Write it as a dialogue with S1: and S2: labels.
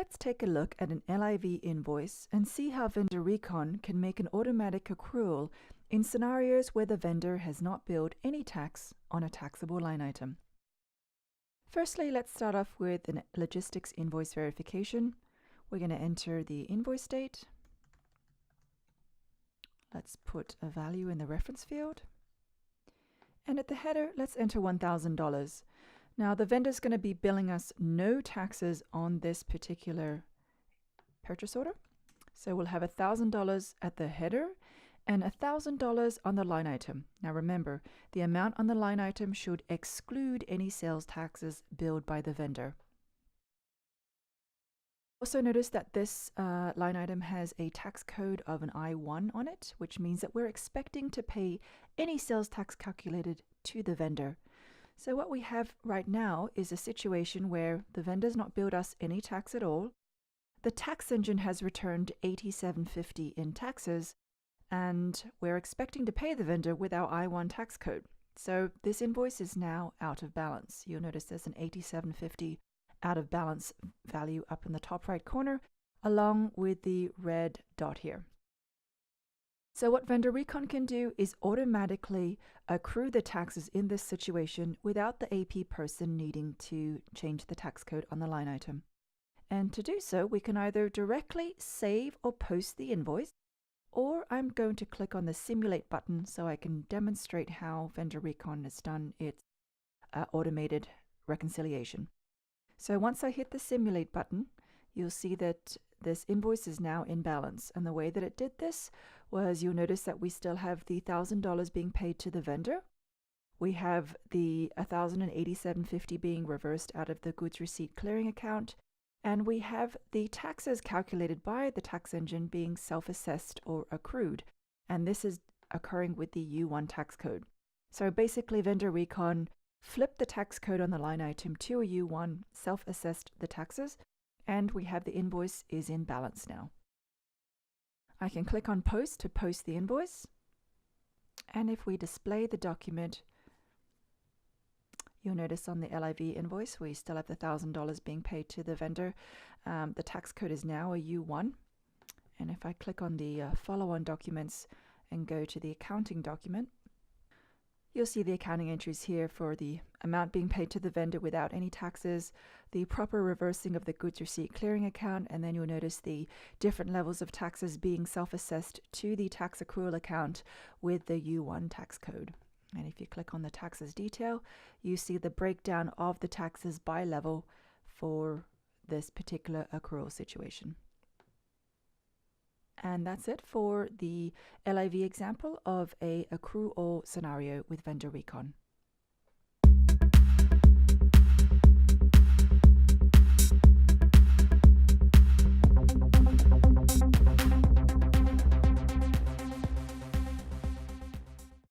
S1: let's take a look at an LIV invoice and see how VENDORecon can make an automatic accrual in scenarios where the vendor has not billed any tax on a taxable line item. Firstly, let's start off with a logistics invoice verification. We're going to enter the invoice date. Let's put a value in the reference field. And at the header, let's enter $1,000. Now, the vendor is going to be billing us no taxes on this particular purchase order. So we'll have $1,000 at the header and $1,000 on the line item. Now remember, the amount on the line item should exclude any sales taxes billed by the vendor. Also notice that this line item has a tax code of an I-1 on it, which means that we're expecting to pay any sales tax calculated to the vendor. So what we have right now is a situation where the vendor's not billed us any tax at all. The tax engine has returned $87.50 in taxes, and we're expecting to pay the vendor with our I-1 tax code. So this invoice is now out of balance. You'll notice there's an $87.50 out of balance value up in the top right corner, along with the red dot here. So what VENDORecon can do is automatically accrue the taxes in this situation without the AP person needing to change the tax code on the line item. And to do so, we can either directly save or post the invoice, or I'm going to click on the Simulate button so I can demonstrate how VENDORecon has done its automated reconciliation. So once I hit the Simulate button, you'll see that this invoice is now in balance. And the way that it did this was, you'll notice that we still have the $1,000 being paid to the vendor. We have the $1,087.50 being reversed out of the goods receipt clearing account. And we have the taxes calculated by the tax engine being self-assessed or accrued. And this is occurring with the U1 tax code. So basically, VENDORecon flipped the tax code on the line item to a U1, self-assessed the taxes, and we have the invoice is in balance now. I can click on Post to post the invoice. And if we display the document, you'll notice on the LIV invoice, we still have the $1,000 being paid to the vendor. The tax code is now a U1. And if I click on the follow-on documents and go to the accounting document, you'll see the accounting entries here for the amount being paid to the vendor without any taxes, the proper reversing of the goods receipt clearing account, and then you'll notice the different levels of taxes being self-assessed to the tax accrual account with the U1 tax code. And if you click on the taxes detail, you see the breakdown of the taxes by level for this particular accrual situation. And that's it for the LIV example of a accrue all scenario with VENDORecon.